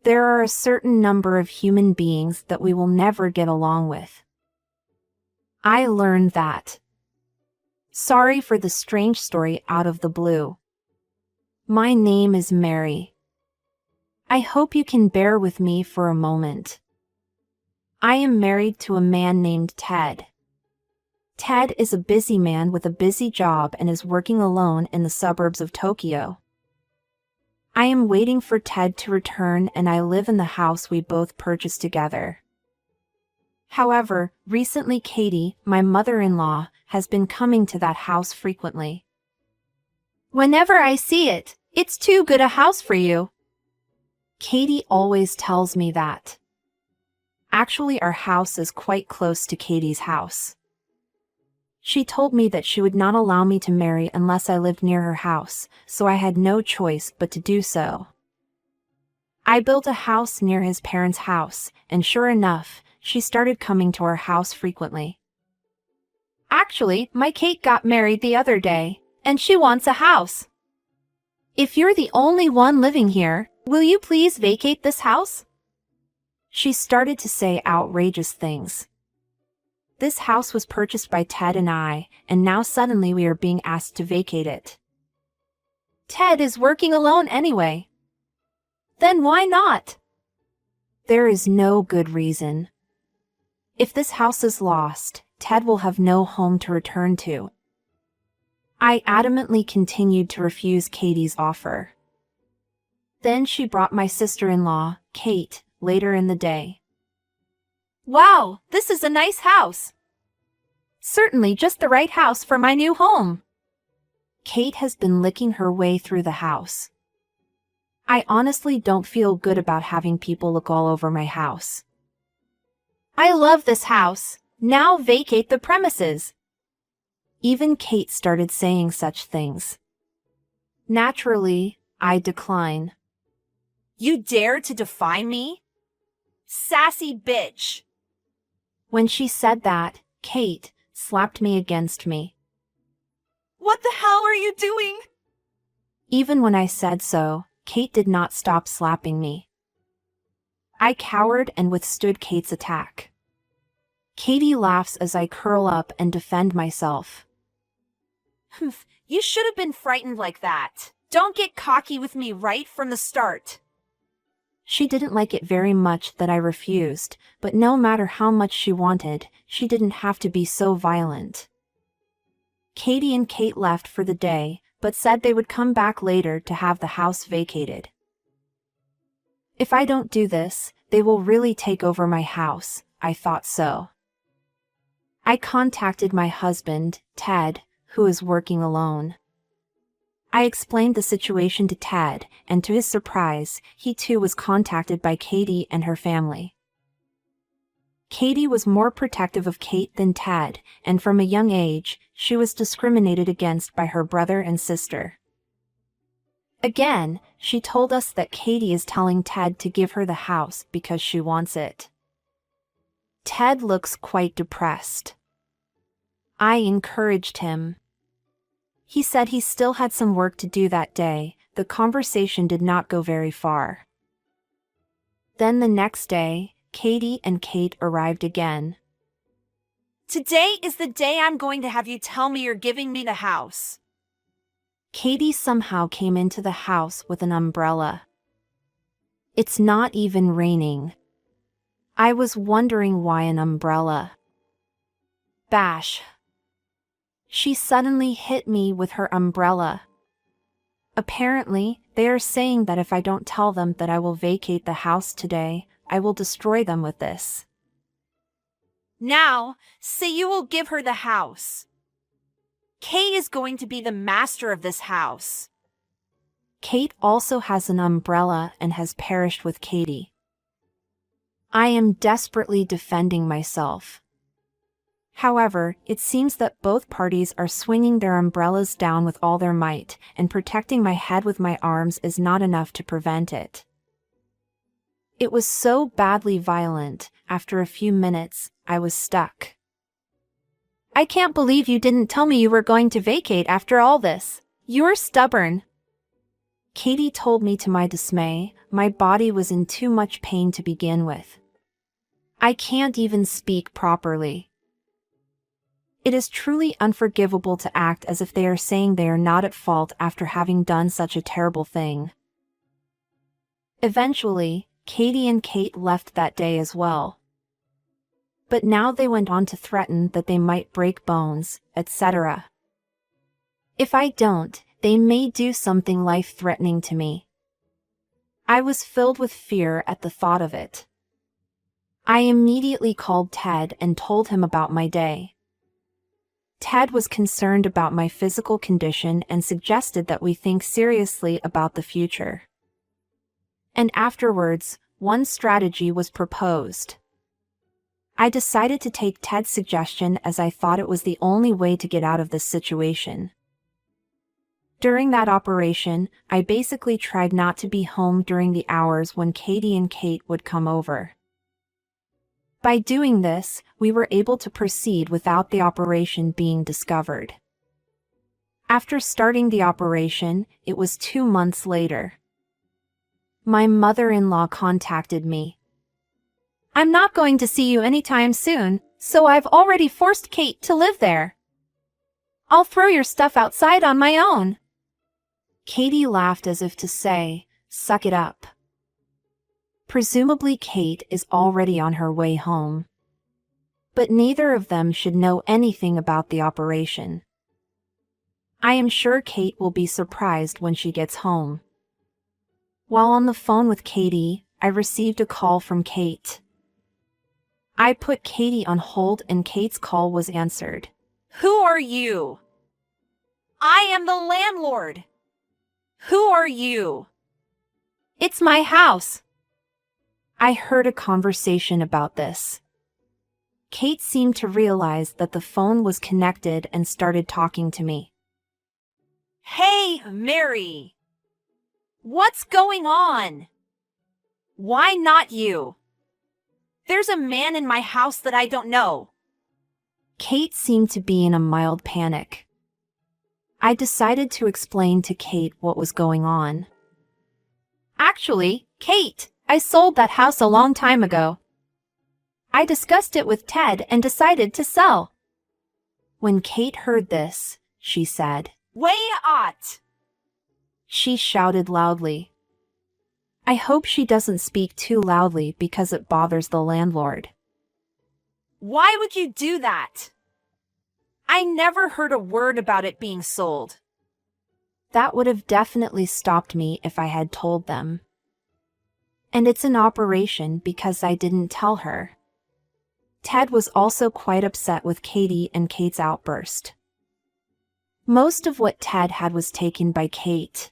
There are a certain number of human beings that we will never get along with. I learned that. Sorry for the strange story out of the blue. My name is Mary. I hope you can bear with me for a moment. I am married to a man named Ted. Ted is a busy man with a busy job and is working alone in the suburbs of Tokyo. I am waiting for Ted to return and I live in the house we both purchased together. However, recently Katie, my mother-in-law, has been coming to that house frequently. Whenever I see it, it's too good a house for you. Katie always tells me that. Actually, our house is quite close to Katie's house. She told me that she would not allow me to marry unless I lived near her house, so I had no choice but to do so. I built a house near his parents' house, and sure enough, she started coming to our house frequently. Actually, my Kate got married the other day, and she wants a house. If you're the only one living here, will you please vacate this house? She started to say outrageous things. This house was purchased by Ted and I, and now suddenly we are being asked to vacate it. Ted is working alone anyway. Then why not? There is no good reason. If this house is lost, Ted will have no home to return to. I adamantly continued to refuse Katie's offer. Then she brought my sister-in-law, Kate, later in the day. Wow, this is a nice house. Certainly just the right house for my new home. Kate has been licking her way through the house. I honestly don't feel good about having people look all over my house. I love this house. Now vacate the premises. Even Kate started saying such things. Naturally, I decline. You dare to defy me? Sassy bitch! When she said that, Kate slapped me against me. What the hell are you doing? Even when I said so, Kate did not stop slapping me. I cowered and withstood Kate's attack. Katie laughs as I curl up and defend myself. You should have been frightened like that. Don't get cocky with me right from the start. She didn't like it very much that I refused, but no matter how much she wanted, she didn't have to be so violent. Katie and Kate left for the day, but said they would come back later to have the house vacated. If I don't do this, they will really take over my house, I thought so. I contacted my husband, Ted, who is working alone. I explained the situation to Ted, and to his surprise, he too was contacted by Katie and her family. Katie was more protective of Kate than Ted, and from a young age, she was discriminated against by her brother and sister. Again, she told us that Katie is telling Ted to give her the house because she wants it. Ted looks quite depressed. I encouraged him. He said he still had some work to do that day. The conversation did not go very far. Then the next day, Katie and Kate arrived again. Today is the day I'm going to have you tell me you're giving me the house. Katie somehow came into the house with an umbrella. It's not even raining. I was wondering why an umbrella. Bash. She suddenly hit me with her umbrella. Apparently, they are saying that if I don't tell them that I will vacate the house today, I will destroy them with this. Now, say you will give her the house. Kay is going to be the master of this house. Kate also has an umbrella and has perished with Katie. I am desperately defending myself. However, it seems that both parties are swinging their umbrellas down with all their might, and protecting my head with my arms is not enough to prevent it. It was so badly violent, after a few minutes, I was stuck. I can't believe you didn't tell me you were going to vacate after all this. You're stubborn. Katie told me to my dismay, my body was in too much pain to begin with. I can't even speak properly. It is truly unforgivable to act as if they are saying they are not at fault after having done such a terrible thing. Eventually, Katie and Kate left that day as well. But now they went on to threaten that they might break bones, etc. If I don't, they may do something life-threatening to me. I was filled with fear at the thought of it. I immediately called Ted and told him about my day. Ted was concerned about my physical condition and suggested that we think seriously about the future. And afterwards, one strategy was proposed. I decided to take Ted's suggestion as I thought it was the only way to get out of this situation. During that operation, I basically tried not to be home during the hours when Katie and Kate would come over. By doing this, we were able to proceed without the operation being discovered. After starting the operation, it was 2 months later. My mother-in-law contacted me. I'm not going to see you anytime soon, so I've already forced Kate to live there. I'll throw your stuff outside on my own. Katie laughed as if to say, suck it up. Presumably Kate is already on her way home. But neither of them should know anything about the operation. I am sure Kate will be surprised when she gets home. While on the phone with Katie, I received a call from Kate. I put Katie on hold and Kate's call was answered. Who are you? I am the landlord. Who are you? It's my house. I heard a conversation about this. Kate seemed to realize that the phone was connected and started talking to me. Hey, Mary! What's going on? Why not you? There's a man in my house that I don't know. Kate seemed to be in a mild panic. I decided to explain to Kate what was going on. Actually, Kate, I sold that house a long time ago. I discussed it with Ted and decided to sell. When Kate heard this, she said, "Wait!" She shouted loudly. I hope she doesn't speak too loudly because it bothers the landlord. Why would you do that? I never heard a word about it being sold. That would have definitely stopped me if I had told them. And it's an operation because I didn't tell her. Ted was also quite upset with Katie and Kate's outburst. Most of what Ted had was taken by Kate.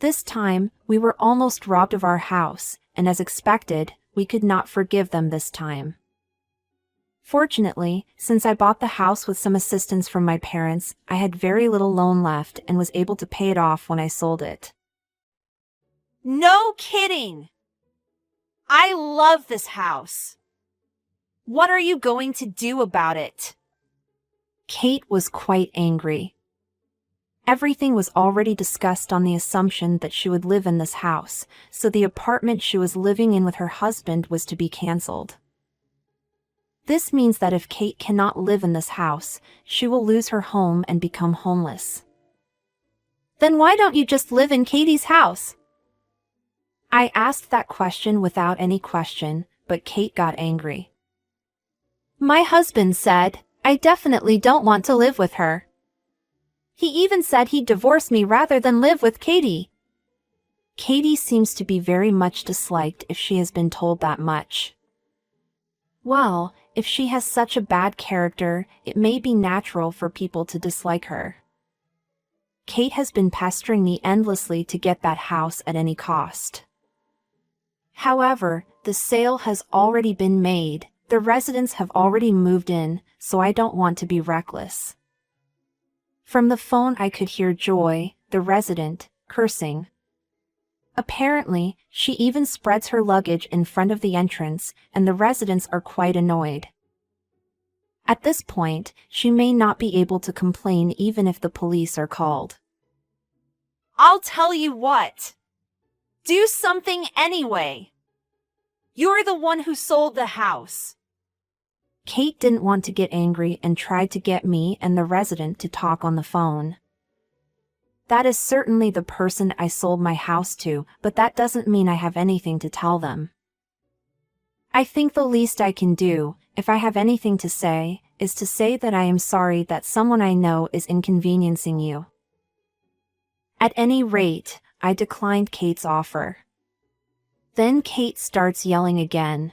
This time, we were almost robbed of our house, and as expected, we could not forgive them this time. Fortunately, since I bought the house with some assistance from my parents, I had very little loan left and was able to pay it off when I sold it. No kidding! I love this house. What are you going to do about it? Kate was quite angry. Everything was already discussed on the assumption that she would live in this house, so the apartment she was living in with her husband was to be cancelled. This means that if Kate cannot live in this house, she will lose her home and become homeless. Then why don't you just live in Katie's house? I asked that question without any question, but Kate got angry. My husband said, I definitely don't want to live with her. He even said he'd divorce me rather than live with Katie. Katie seems to be very much disliked if she has been told that much. Well, if she has such a bad character, it may be natural for people to dislike her. Kate has been pestering me endlessly to get that house at any cost. However, the sale has already been made, the residents have already moved in, so I don't want to be reckless. From the phone I could hear Joy, the resident, cursing. Apparently, she even spreads her luggage in front of the entrance, and the residents are quite annoyed. At this point, she may not be able to complain even if the police are called. I'll tell you what. Do something anyway. You're the one who sold the house. Kate didn't want to get angry and tried to get me and the resident to talk on the phone. That is certainly the person I sold my house to, but that doesn't mean I have anything to tell them. I think the least I can do, if I have anything to say, is to say that I am sorry that someone I know is inconveniencing you. At any rate, I declined Kate's offer. Then Kate starts yelling again.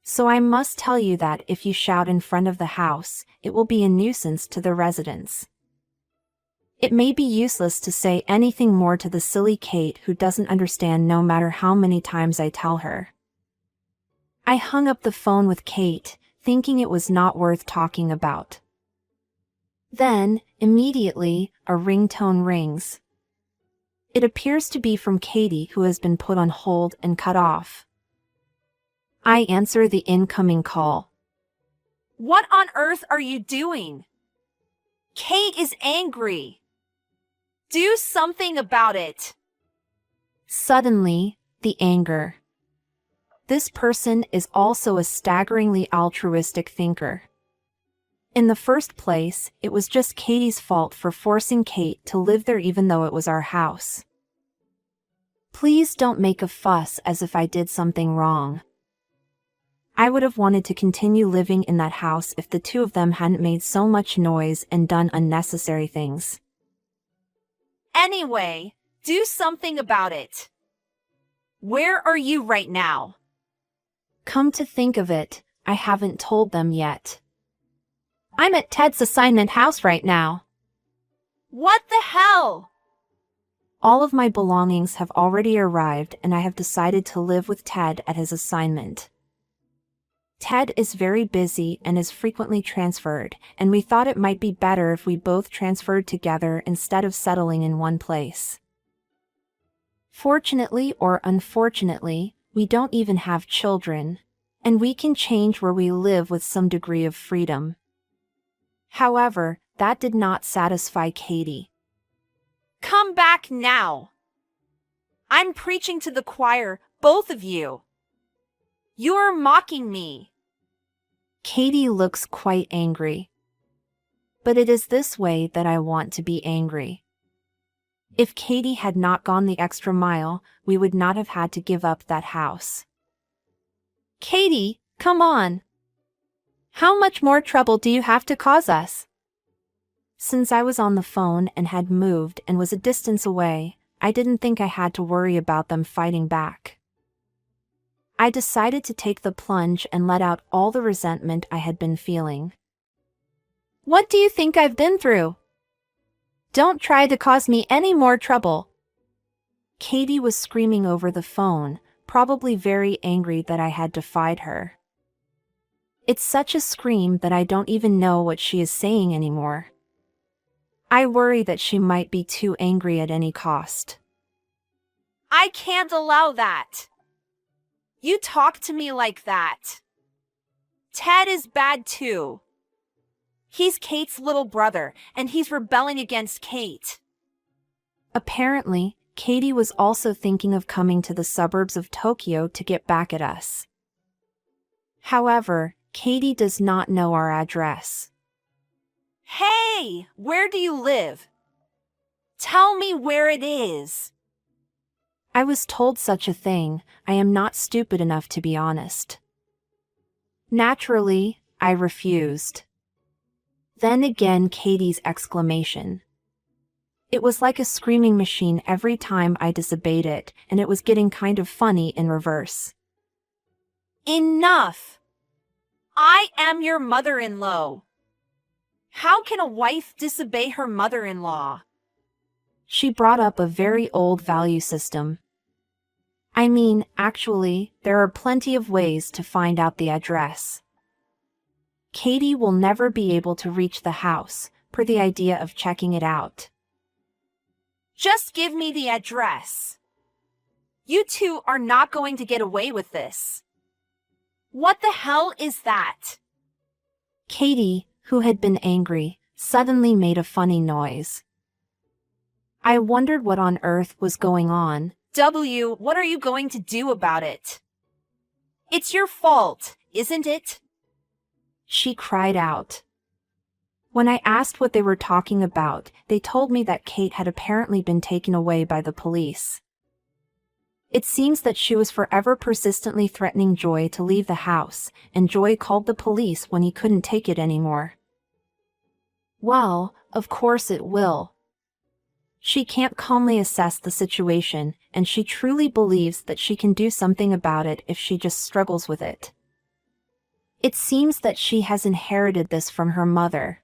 So I must tell you that if you shout in front of the house, it will be a nuisance to the residents. It may be useless to say anything more to the silly Kate who doesn't understand no matter how many times I tell her. I hung up the phone with Kate, thinking it was not worth talking about. Then, immediately, a ringtone rings. It appears to be from Katie, who has been put on hold and cut off. I answer the incoming call. What on earth are you doing? Kate is angry. Do something about it. Suddenly, the anger. This person is also a staggeringly altruistic thinker. In the first place, it was just Katie's fault for forcing Kate to live there even though it was our house. Please don't make a fuss as if I did something wrong. I would have wanted to continue living in that house if the two of them hadn't made so much noise and done unnecessary things. Anyway, do something about it. Where are you right now? Come to think of it, I haven't told them yet. I'm at Ted's assignment house right now. What the hell? All of my belongings have already arrived and I have decided to live with Ted at his assignment. Ted is very busy and is frequently transferred, and we thought it might be better if we both transferred together instead of settling in one place. Fortunately or unfortunately, we don't even have children, and we can change where we live with some degree of freedom. However, that did not satisfy Katie. Come back now. I'm preaching to the choir, both of you. You're mocking me. Katie looks quite angry. But it is this way that I want to be angry. If Katie had not gone the extra mile, we would not have had to give up that house. Katie, come on. How much more trouble do you have to cause us? Since I was on the phone and had moved and was a distance away, I didn't think I had to worry about them fighting back. I decided to take the plunge and let out all the resentment I had been feeling. What do you think I've been through? Don't try to cause me any more trouble. Katie was screaming over the phone, probably very angry that I had defied her. It's such a scream that I don't even know what she is saying anymore. I worry that she might be too angry at any cost. I can't allow that. You talk to me like that. Ted is bad too. He's Kate's little brother, and he's rebelling against Kate. Apparently, Katie was also thinking of coming to the suburbs of Tokyo to get back at us. However, Katie does not know our address. Hey, where do you live? Tell me where it is. I was told such a thing. I am not stupid enough to be honest. Naturally, I refused. Then again Katie's exclamation. It was like a screaming machine every time I disobeyed it, and it was getting kind of funny in reverse. Enough! I am your mother-in-law. How can a wife disobey her mother-in-law? She brought up a very old value system. I mean, actually, there are plenty of ways to find out the address. Katie will never be able to reach the house, per the idea of checking it out. Just give me the address. You two are not going to get away with this. What the hell is that? Katie, who had been angry, suddenly made a funny noise. I wondered what on earth was going on. W, what are you going to do about it? It's your fault, isn't it? She cried out. When I asked what they were talking about, they told me that Kate had apparently been taken away by the police. It seems that she was forever persistently threatening Joy to leave the house, and Joy called the police when he couldn't take it anymore. Well, of course it will. She can't calmly assess the situation, and she truly believes that she can do something about it if she just struggles with it. It seems that she has inherited this from her mother.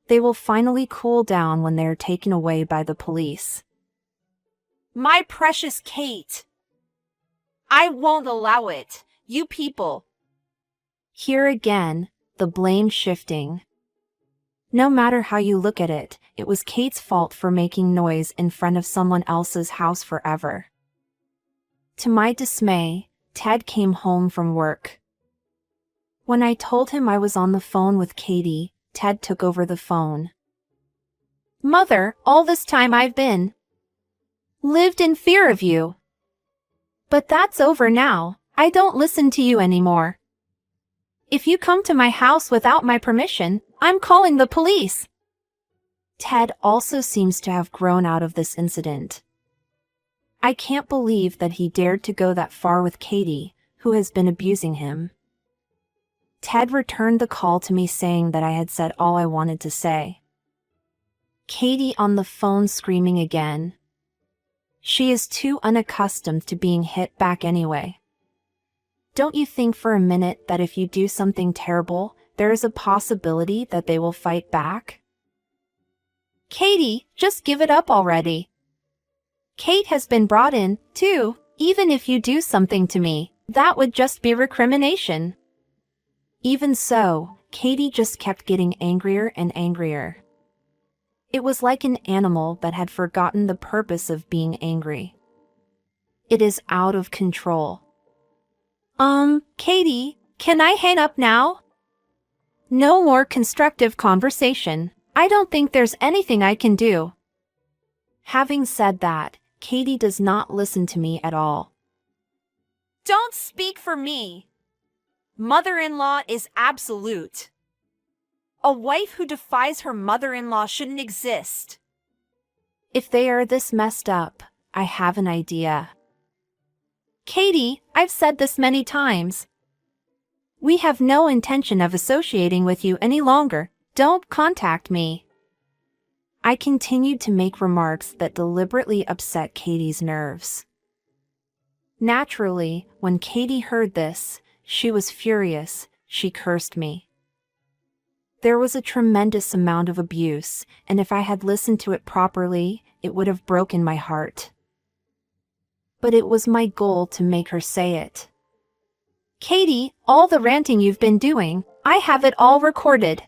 They will finally cool down when they are taken away by the police. My precious Kate! I won't allow it, you people! Here again, the blame shifting. No matter how you look at it, it was Kate's fault for making noise in front of someone else's house forever. To my dismay, Ted came home from work. When I told him I was on the phone with Katie, Ted took over the phone. Mother, all this time I've lived in fear of you. But that's over now. I don't listen to you anymore. If you come to my house without my permission, I'm calling the police. Ted also seems to have grown out of this incident. I can't believe that he dared to go that far with Katie, who has been abusing him. Ted returned the call to me saying that I had said all I wanted to say. Katie on the phone screaming again. She is too unaccustomed to being hit back anyway. Don't you think for a minute that if you do something terrible, there is a possibility that they will fight back? Katie, just give it up already. Kate has been brought in, too. Even if you do something to me, that would just be recrimination. Even so, Katie just kept getting angrier and angrier. It was like an animal that had forgotten the purpose of being angry. It is out of control. Katie, can I hang up now? No more constructive conversation. I don't think there's anything I can do. Having said that, Katie does not listen to me at all. Don't speak for me. Mother-in-law is absolute. A wife who defies her mother-in-law shouldn't exist. If they are this messed up, I have an idea. Katie, I've said this many times. We have no intention of associating with you any longer. Don't contact me. I continued to make remarks that deliberately upset Katie's nerves. Naturally, when Katie heard this, she was furious. She cursed me. There was a tremendous amount of abuse, and if I had listened to it properly, it would have broken my heart. But it was my goal to make her say it. Katie, all the ranting you've been doing, I have it all recorded.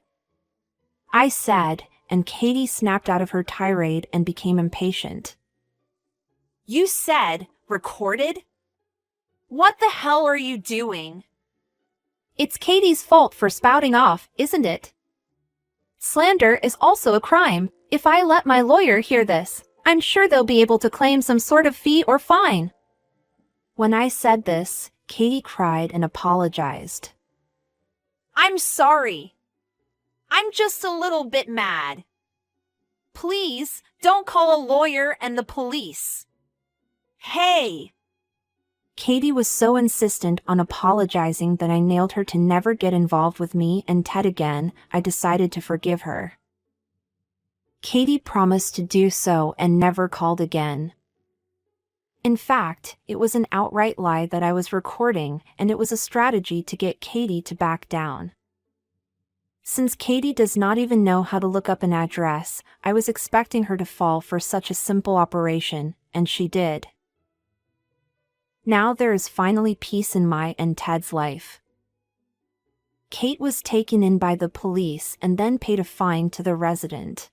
I said, and Katie snapped out of her tirade and became impatient. You said, recorded? What the hell are you doing? It's Katie's fault for spouting off, isn't it? Slander is also a crime. If I let my lawyer hear this, I'm sure they'll be able to claim some sort of fee or fine. When I said this, Katie cried and apologized. I'm sorry. I'm just a little bit mad. Please, don't call a lawyer and the police. Hey! Katie was so insistent on apologizing that I nailed her to never get involved with me and Ted again. I decided to forgive her. Katie promised to do so and never called again. In fact, it was an outright lie that I was recording, and it was a strategy to get Katie to back down. Since Katie does not even know how to look up an address, I was expecting her to fall for such a simple operation, and she did. Now there is finally peace in my and Ted's life. Kate was taken in by the police and then paid a fine to the resident.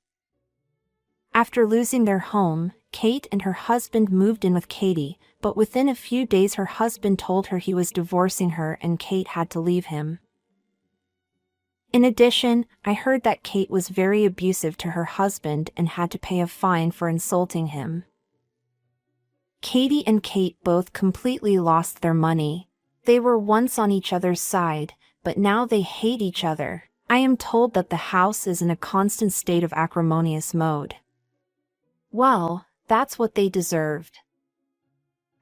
After losing their home, Kate and her husband moved in with Katie, but within a few days her husband told her he was divorcing her and Kate had to leave him. In addition, I heard that Kate was very abusive to her husband and had to pay a fine for insulting him. Katie and Kate both completely lost their money. They were once on each other's side, but now they hate each other. I am told that the house is in a constant state of acrimonious mode. Well, that's what they deserved.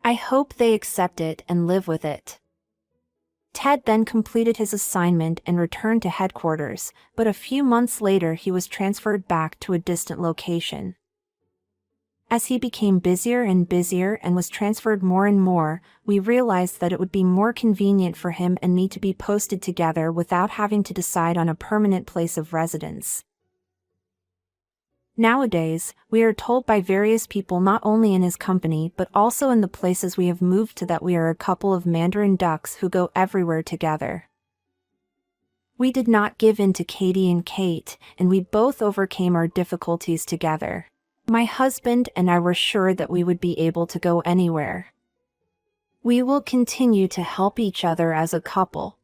I hope they accept it and live with it. Ted then completed his assignment and returned to headquarters, but a few months later he was transferred back to a distant location. As he became busier and busier and was transferred more and more, we realized that it would be more convenient for him and me to be posted together without having to decide on a permanent place of residence. Nowadays, we are told by various people not only in his company but also in the places we have moved to that we are a couple of Mandarin ducks who go everywhere together. We did not give in to Katie and Kate, and we both overcame our difficulties together. My husband and I were sure that we would be able to go anywhere. We will continue to help each other as a couple.